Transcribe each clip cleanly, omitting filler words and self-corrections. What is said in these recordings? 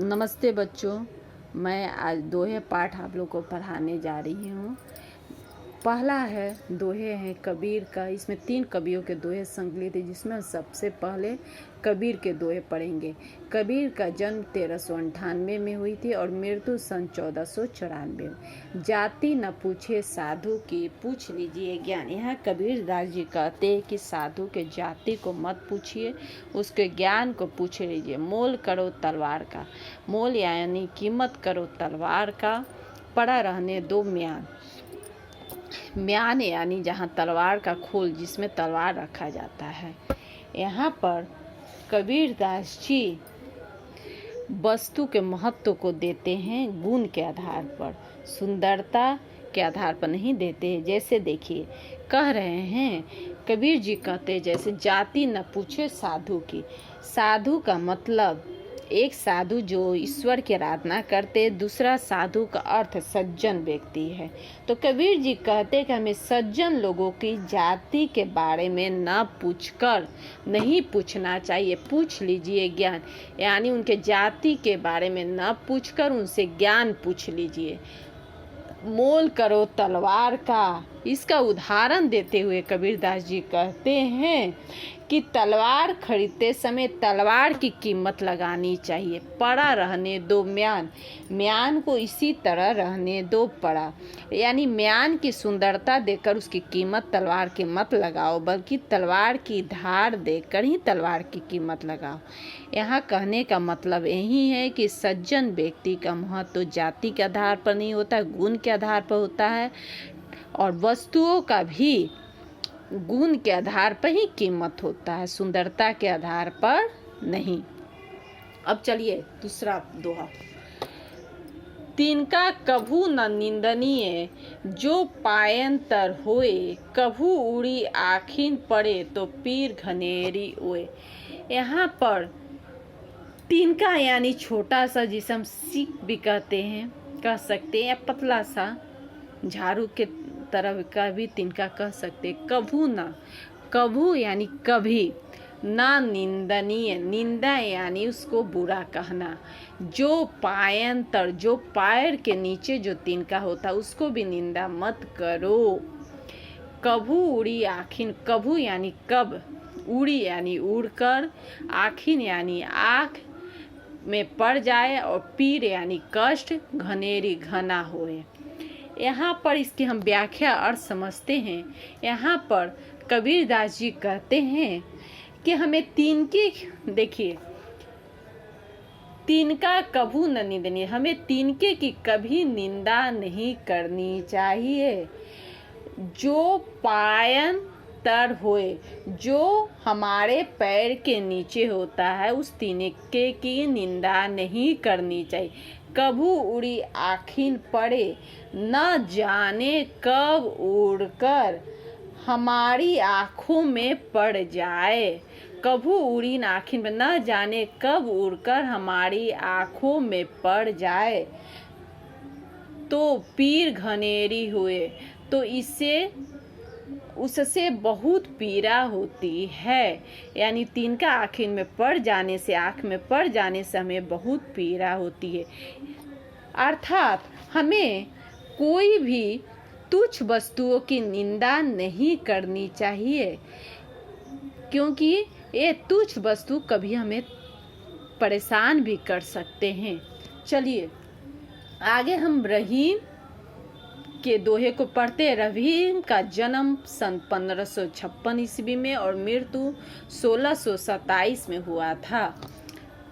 नमस्ते बच्चों, मैं आज दोहे पाठ आप लोग को पढ़ाने जा रही हूँ। पहला है दोहे हैं कबीर का। इसमें 3 कवियों के दोहे संकलित है, जिसमें सबसे पहले कबीर के दोहे पढ़ेंगे। कबीर का जन्म 1398 में हुई थी और मृत्यु सन 1494 में। जाति न पूछे साधु की, पूछ लीजिए ज्ञान। यहाँ कबीर दास जी कहते हैं कि साधु के जाति को मत पूछिए, उसके ज्ञान को पूछ लीजिए। मोल करो तलवार का, मोल यानी कीमत करो तलवार का, पड़ा रहने दो म्यान। म्यान यानी जहाँ तलवार का खोल, जिसमें तलवार रखा जाता है। यहाँ पर कबीर दास जी वस्तु के महत्व को देते हैं गुण के आधार पर, सुंदरता के आधार पर नहीं देते हैं। जैसे देखिए कह रहे हैं, कबीर जी कहते हैं जैसे जाति न पूछे साधु की। साधु का मतलब एक साधु जो ईश्वर की आराधना करते, दूसरा साधु का अर्थ सज्जन व्यक्ति है। तो कबीर जी कहते कि हमें सज्जन लोगों की जाति के बारे में न पूछकर नहीं पूछना चाहिए, पूछ लीजिए ज्ञान। यानी उनके जाति के बारे में न पूछकर उनसे ज्ञान पूछ लीजिए। मोल करो तलवार का, इसका उदाहरण देते हुए कबीरदास जी कहते हैं कि तलवार खरीदते समय तलवार की कीमत लगानी चाहिए। पड़ा रहने दो म्यान, म्यान को इसी तरह रहने दो पड़ा। यानी म्यान की सुंदरता देखकर उसकी कीमत तलवार की मत लगाओ, बल्कि तलवार की धार देखकर ही तलवार की कीमत लगाओ। यहाँ कहने का मतलब यही है कि सज्जन व्यक्ति का महत्व जाति के आधार पर नहीं होता, गुण के आधार पर होता है, और वस्तुओं का भी गुण के आधार पर ही कीमत होता है, सुंदरता के आधार पर नहीं। अब चलिए दूसरा दोहा। तिनका कभू न निंदनीय, जो पायंतर होए, कभू उड़ी आखिन पड़े, तो पीर घनेरी ओए। यहाँ पर तिनका यानी छोटा सा, जिसे हम सीख भी कहते हैं, कह सकते हैं, या पतला सा झाड़ू के तरह का भी तिनका कह सकते। कभू ना, कभू यानी कभी, ना निंदनीय, निंदा यानी उसको बुरा कहना। जो पायंतर, जो पैर के नीचे जो तिनका होता उसको भी निंदा मत करो। कभू उड़ी आखिन, कभू यानी कब, उड़ी यानी उड़कर, आखिन यानी आँख में पड़ जाए, और पीर यानी कष्ट, घनेरी घना होए। यहाँ पर इसकी हम व्याख्या अर्थ समझते हैं। यहाँ पर कबीर दास जी कहते हैं कि हमें तिनके, देखिए तिनका कभू न निंदनीय, हमें तिनके की कभी निंदा नहीं करनी चाहिए। जो पायन तर होए, जो हमारे पैर के नीचे होता है, उस तिनके की निंदा नहीं करनी चाहिए। कभू उड़ी आखिन पड़े, न जाने कब उड़कर हमारी आँखों में पड़ जाए। कभू उड़ी आखिन, न जाने कब उड़कर हमारी आँखों में पड़ जाए, तो पीर घनेरी हुए, तो उससे बहुत पीड़ा होती है। यानी तिनका आखिन में पड़ जाने से, आँख में पड़ जाने से हमें बहुत पीड़ा होती है। अर्थात हमें कोई भी तुच्छ वस्तुओं की निंदा नहीं करनी चाहिए, क्योंकि ये तुच्छ वस्तु कभी हमें परेशान भी कर सकते हैं। चलिए आगे हम रहीम के दोहे को पढ़ते। रहीम का जन्म सन 1556 ईस्वी में और मृत्यु 1627 में हुआ था।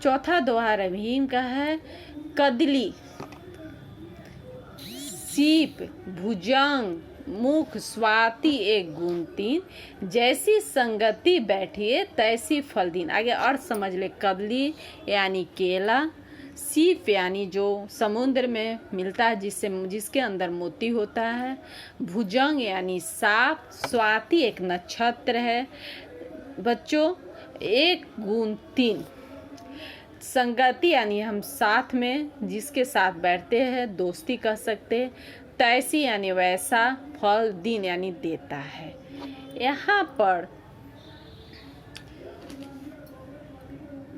चौथा दोहा रहीम का है। कदली, सीप, भुजंग, मुख, स्वाति एक गुण तीन, जैसी संगति बैठिए तैसी फल दीन। आगे अर्थ समझ ले। कदली यानी केला, सीप यानी जो समुद्र में मिलता है, जिसके अंदर मोती होता है, भुजंग यानी सांप, स्वाति एक नक्षत्र है बच्चों, एक गुण तीन। संगति यानी हम साथ में जिसके साथ बैठते हैं, दोस्ती कह सकते हैं। तैसी यानी वैसा, फल दीन यानी देता है। यहाँ पर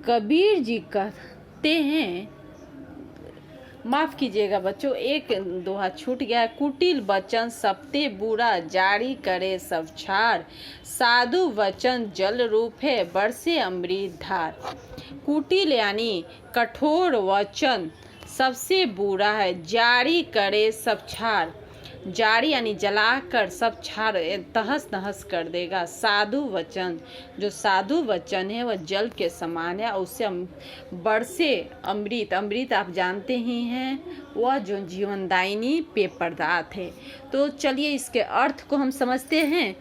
कबीर जी कहते हैं माफ कीजिएगा बच्चों, एक दोहा छूट गया है। कुटिल वचन सबते बुरा, जारी करे सब छाड़। साधु वचन जल रूप है, बरसे अमृत धार। कुटिल यानी कठोर वचन सबसे बुरा है, जारी करे सब छाड़। जारी यानी जलाकर सब छाड़ तहस नहस कर देगा। साधु वचन, जो साधु वचन है वह जल के समान है और उससे बरसे अमृत। अमृत आप जानते ही हैं, वह जो जीवनदायिनी पेय पदार्थ है। तो चलिए इसके अर्थ को हम समझते हैं।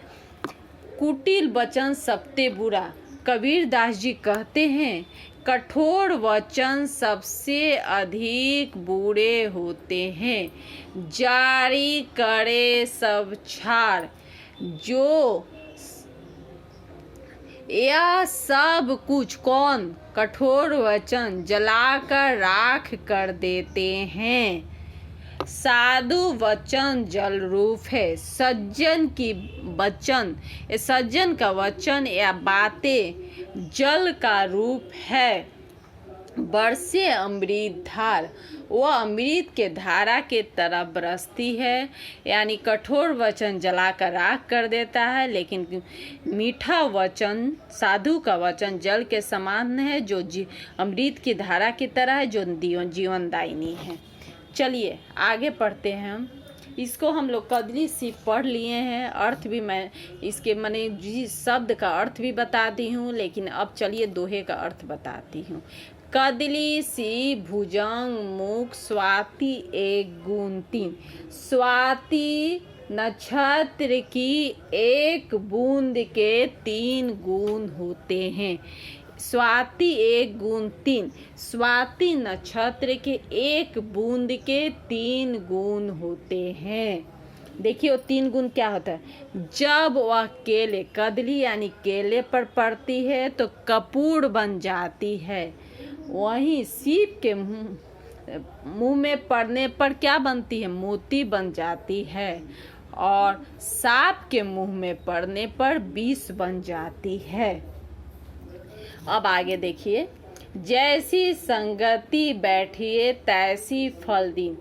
कुटिल वचन सबते बुरा, कबीर दास जी कहते हैं कठोर वचन सबसे अधिक बुरे होते हैं, जारी करे सब छाड़। जो यह सब कुछ कौन, कठोर वचन जलाकर राख कर देते हैं। साधु वचन जल रूप है, सज्जन की वचन, सज्जन का वचन या बातें जल का रूप है। बरसे अमृत धार, वह अमृत के धारा के तरह बरसती है। यानी कठोर वचन जलाकर राख कर देता है, लेकिन मीठा वचन, साधु का वचन जल के समान है, जो अमृत की धारा की तरह है, जो जीवनदायिनी है। चलिए आगे पढ़ते हैं हम। इसको हम लोग कदली सी पढ़ लिए हैं, अर्थ भी मैं इसके माने जिस शब्द का अर्थ भी बताती हूँ, लेकिन अब चलिए दोहे का अर्थ बताती हूँ। कदली सी भुजंग मुख, स्वाति एक गुण तीन। स्वाति नक्षत्र की एक बूंद के 3 गुण होते हैं। स्वाति एक गुण 3, स्वाति नक्षत्र के एक बूंद के 3 गुण होते हैं। देखिए वो 3 गुण क्या होता है। जब वह केले, कदली यानी केले पर पड़ती है तो कपूर बन जाती है। वहीं सीप के मुंह में पड़ने पर क्या बनती है, मोती बन जाती है। और सांप के मुंह में पड़ने पर विष बन जाती है। अब आगे देखिए, जैसी संगति बैठिए तैसी फल दीन।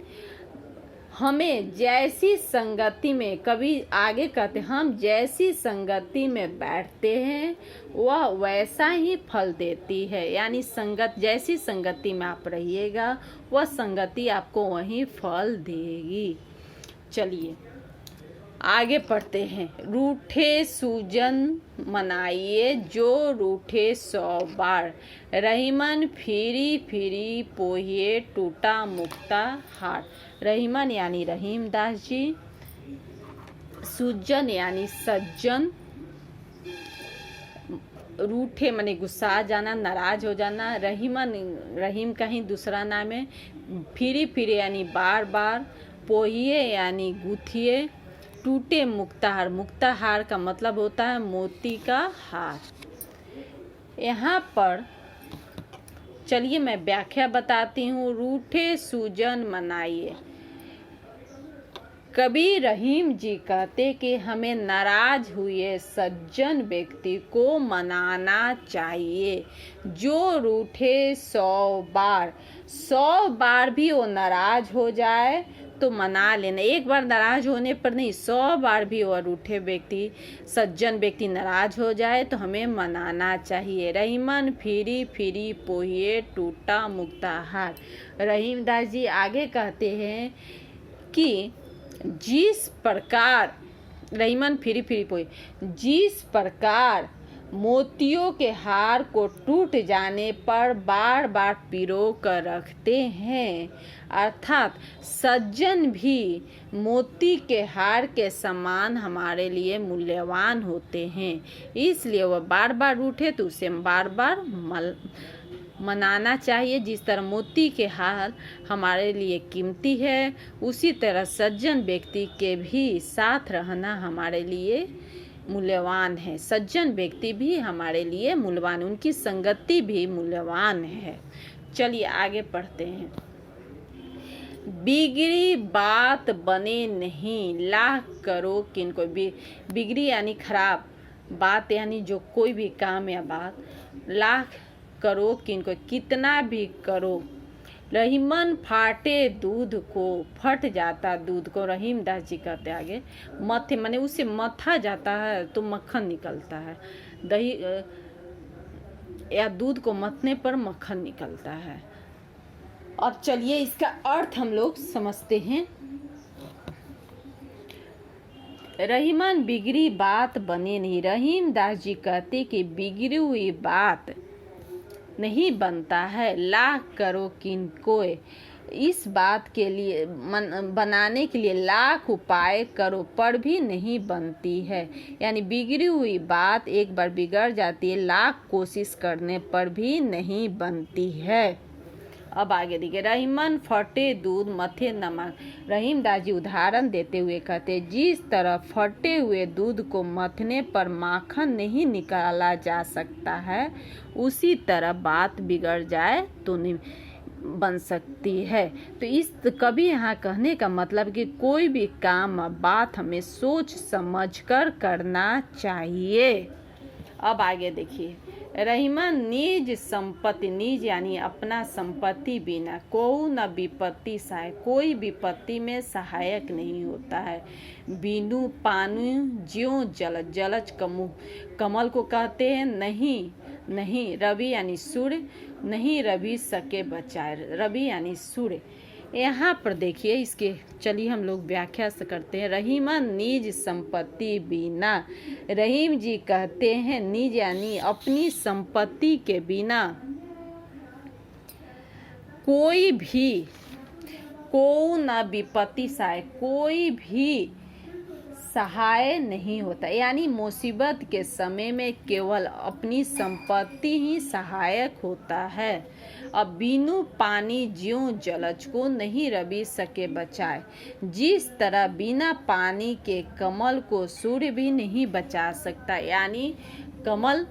हमें जैसी संगति में, कभी आगे कहते हम जैसी संगति में बैठते हैं वह वैसा ही फल देती है। यानी जैसी संगति में आप रहिएगा वह संगति आपको वही फल देगी। चलिए आगे पढ़ते हैं। रूठे सूजन मनाइए, जो रूठे 100 बार। रहीमन फिरी फिरी पोहिए, टूटा मुक्ता हार। रहीमन यानी रहीम दास जी, सूजन यानी सज्जन, रूठे माने गुस्सा जाना, नाराज हो जाना। रहीमन, रहीम का ही दूसरा नाम है। फिरी फिरी यानी बार बार, पोहिए यानी गुथिए, टूटे मुक्ताहार, मुक्ताहार का मतलब होता है मोती का हार। यहाँ पर चलिए मैं व्याख्या बताती हूँ। रूठे सूजन मनाइए, कबीर रहीम जी कहते कि हमें नाराज हुए सज्जन व्यक्ति को मनाना चाहिए। जो रूठे 100 बार, 100 बार भी वो नाराज हो जाए तो मना लेना। एक बार नाराज होने पर नहीं, 100 बार भी वो रूठे व्यक्ति, सज्जन व्यक्ति नाराज हो जाए तो हमें मनाना चाहिए। रहीमन फिरी फिरी पोहिए, टूटा मुक्ताहार। रहीम दास जी आगे कहते हैं कि जिस प्रकार, रहीमन फिरी फिरी पोहिए, जिस प्रकार मोतियों के हार को टूट जाने पर बार बार पिरो कर रखते हैं, अर्थात सज्जन भी मोती के हार के समान हमारे लिए मूल्यवान होते हैं। इसलिए वह बार बार रूठे तो उसे बार बार मनाना चाहिए। जिस तरह मोती के हार हमारे लिए कीमती है, उसी तरह सज्जन व्यक्ति के भी साथ रहना हमारे लिए मूल्यवान है। सज्जन व्यक्ति भी हमारे लिए मूल्यवान, उनकी संगति भी मूल्यवान है। चलिए आगे पढ़ते हैं। बिगड़ी बात बने नहीं, लाख करो किनको। बिगड़ी यानी खराब बात, यानी जो कोई भी काम या बात, लाख करो किनको, कितना भी करो, रहीमन फाटे दूध को, फट जाता दूध को, रहीमदास जी कहते आगे, मथे माने उसे मथा जाता है तो मक्खन निकलता है। दही या दूध को मथने पर मक्खन निकलता है। अब चलिए इसका अर्थ हम लोग समझते हैं। रहीमन बिगड़ी बात बने नहीं। रहीमदास जी कहते कि बिगड़ी हुई बात नहीं बनता है, लाख करो किनको, इस बात के लिए बनाने के लिए लाख उपाय करो पर भी नहीं बनती है। यानी बिगड़ी हुई बात एक बार बिगड़ जाती है, लाख कोशिश करने पर भी नहीं बनती है। अब आगे देखिए, रहीमन फटे दूध मथे नमक। रहीमदास जी उदाहरण देते हुए कहते, जिस तरह फटे हुए दूध को मथने पर माखन नहीं निकाला जा सकता है, उसी तरह बात बिगड़ जाए तो नहीं बन सकती है। तो इस कभी यहाँ कहने का मतलब कि कोई भी काम बात हमें सोच समझकर करना चाहिए। अब आगे देखिए, रहीमन निज संपत्ति, निज यानी अपना संपत्ति बिना को न विपत्ति सहाय, कोई विपत्ति में सहायक नहीं होता है। बीनू पानी ज्यों जलज, जलज कमल को कहते हैं नहीं नहीं, रवि यानी सूर्य, नहीं रवि सके बचाए, रवि यानी सूर्य। यहाँ पर देखिए इसके, चलिए हम लोग व्याख्या से करते हैं। रहीमन निज संपत्ति बिना, रहीम जी कहते हैं निज यानी अपनी संपत्ति के बिना कोई भी, को न विपत्ति सहाय, कोई भी सहाय नहीं होता। यानी मुसीबत के समय में केवल अपनी संपत्ति ही सहायक होता है। अब बीनू पानी ज्यों जलज को नहीं रवि सके बचाए, जिस तरह बिना पानी के कमल को सूर्य भी नहीं बचा सकता। यानी कमल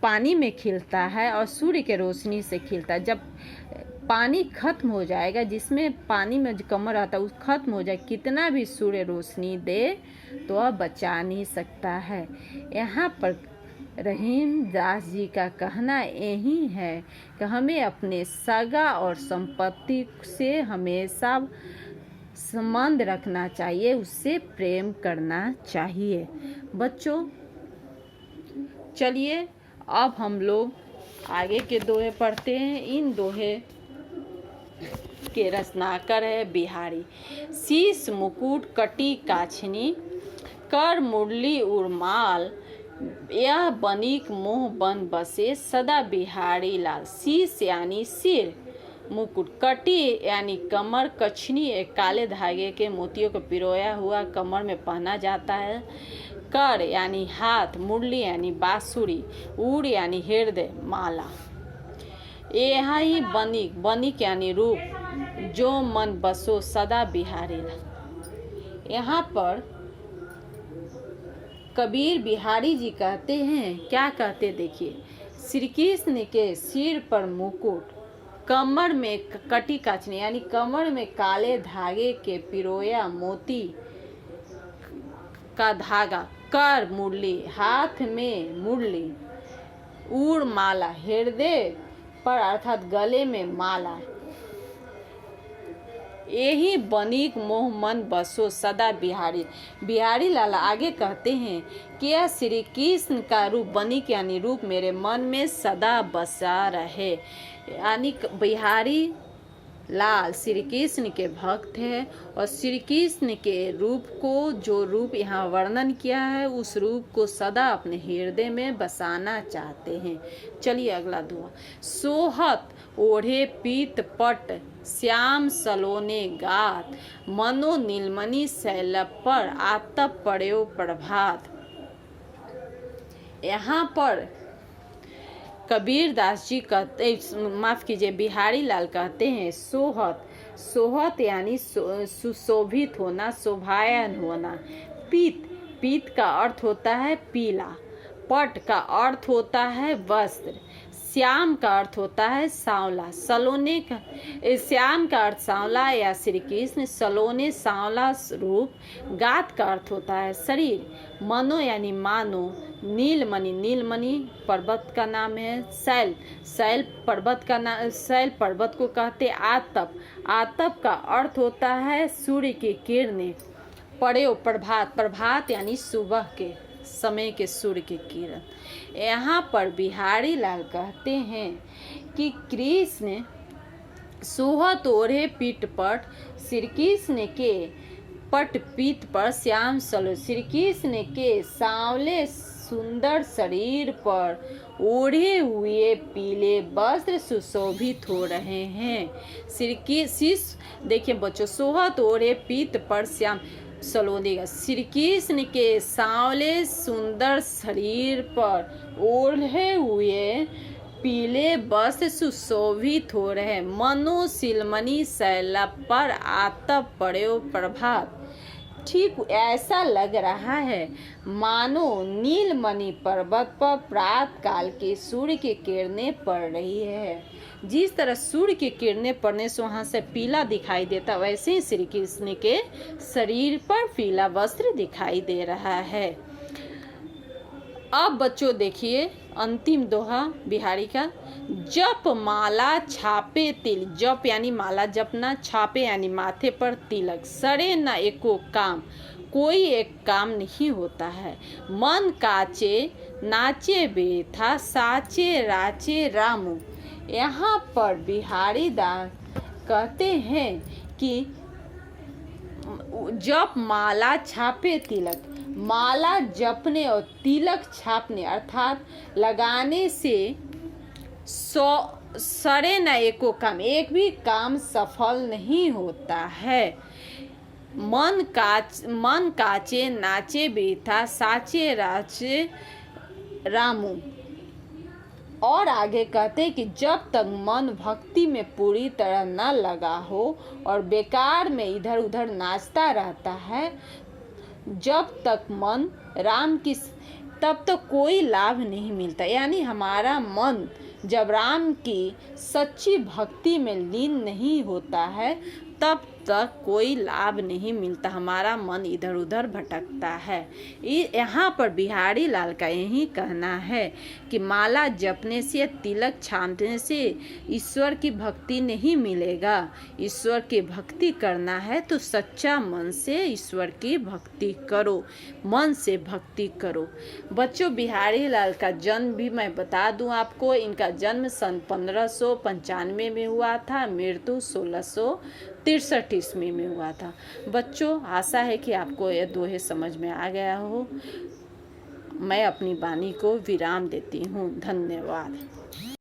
पानी में खिलता है और सूर्य के रोशनी से खिलता है। जब पानी खत्म हो जाएगा, जिसमें पानी में जो कमल आता है उस खत्म हो जाए, कितना भी सूर्य रोशनी दे तो वह बचा नहीं सकता है। यहाँ पर रहीमदास जी का कहना यही है कि हमें अपने सगा और संपत्ति से हमेशा संबंध रखना चाहिए, उससे प्रेम करना चाहिए। बच्चों चलिए अब हम लोग आगे के दोहे पढ़ते हैं। इन दोहे के रचनाकार है बिहारी। शीश मुकुट कटी काछनी, कर मुरली उर्माल, यह बनिक मोह बन बसे, सदा बिहारी लाल। शीश यानी सिर, मुकुट, कटी यानी कमर, कछनी एक काले धागे के मोतियों को पिरोया हुआ कमर में पहना जाता है। कर यानी हाथ, मुरली यानी बांसुरी, उड़ यानी हृदय, माला। यहाँ ही बनिक, बनिक यानी रूप, जो मन बसो सदा बिहारी। यहाँ पर कबीर बिहारी जी कहते हैं, क्या कहते देखिए, श्री कृष्ण के सिर पर मुकुट, कमर में कटी काचनी यानी कमर में काले धागे के पिरोया मोती का धागा, कर मुरली हाथ में मुरली, उड़ माला हृदय पर अर्थात गले में माला। यही बनिक मोह मन बसो सदा बिहारी। बिहारी लाल आगे कहते हैं कि यह श्री कृष्ण का रूप, बनिक यानी रूप, मेरे मन में सदा बसा रहे। यानी बिहारी लाल श्री कृष्ण के भक्त है और श्री कृष्ण के रूप को, जो रूप यहाँ वर्णन किया है, उस रूप को सदा अपने हृदय में बसाना चाहते हैं। चलिए अगला दुआ। सोहत ओढ़े पीत पट, श्याम सलोने गात, मनो नीलमणि शैल पर, आतप पड़ो प्रभात। यहाँ पर कबीर दास जी कहते, माफ कीजिए, बिहारी लाल कहते हैं सोहत, सोहत यानी सुशोभित होना, शोभायन होना। पीत, पीत का अर्थ होता है पीला। पट का अर्थ होता है वस्त्र। श्याम का अर्थ होता है सांवला, सलोने का श्याम का अर्थ सांवला या श्री कृष्ण, सलोने सांवला रूप। गात का अर्थ होता है शरीर, मनो यानी मानो, नीलमणि, नीलमणि पर्वत का नाम है, शैल, शैल पर्वत का नाम, शैल पर्वत को कहते। आतप, आतप का अर्थ होता है सूर्य की किरणें। पड़ेव, प्रभात, प्रभात यानी सुबह के समय के सूर्य की किरण। यहाँ पर बिहारी लाल कहते हैं कि कृष्ण सोहत ओढ़े पीठ पर, श्री कृष्ण के पट पीठ पर श्याम सलो, श्री कृष्ण के सांवले सुंदर शरीर पर ओढ़े हुए पीले वस्त्र सुशोभित हो रहे हैं। देखिए बच्चों, सोहत ओढ़े पीठ पर श्याम सलोनेगा, श्री कृष्ण के सांवले सुंदर शरीर पर ओढ़े हुए पीले वस्त्र सुशोभित हो रहे। मनो सिलमणि शैला पर आतप पड़े प्रभात, ठीक ऐसा लग रहा है मानो नीलमणि पर्वत पर प्रातः काल के सूर्य की किरणें पड़ रही है। जिस तरह सूर्य की किरणें पड़ने से वहाँ से पीला दिखाई देता, वैसे ही श्री कृष्ण के शरीर पर पीला वस्त्र दिखाई दे रहा है। अब बच्चों देखिए अंतिम दोहा बिहारी का। जप माला छापे तिल, जप यानी माला जपना, छापे यानी माथे पर तिलक, सरे न एको काम, कोई एक काम नहीं होता है। मन काचे नाचे बेथा, साचे राचे रामू। यहाँ पर बिहारी दास कहते हैं कि जप माला छापे तिलक, माला जपने और तिलक छापने अर्थात लगाने से सरे न एको काम, एक भी काम सफल नहीं होता है। मन काचे नाचे बेथा, साचे राचे रामू। और आगे कहते कि जब तक मन भक्ति में पूरी तरह न लगा हो और बेकार में इधर उधर नाचता रहता है, जब तक मन राम की, तब तक कोई लाभ नहीं मिलता। यानी हमारा मन जब राम की सच्ची भक्ति में लीन नहीं होता है, तब तक कोई लाभ नहीं मिलता, हमारा मन इधर उधर भटकता है। यहाँ पर बिहारी लाल का यही कहना है कि माला जपने से, तिलक छापने से ईश्वर की भक्ति नहीं मिलेगा। ईश्वर की भक्ति करना है तो सच्चा मन से ईश्वर की भक्ति करो, मन से भक्ति करो। बच्चों बिहारी लाल का जन्म भी मैं बता दूं आपको, इनका जन्म सन 1595 में हुआ था, मृत्यु 1663 ईस्वी में हुआ था। बच्चों आशा है कि आपको यह दोहे समझ में आ गया हो। मैं अपनी वाणी को विराम देती हूँ। धन्यवाद।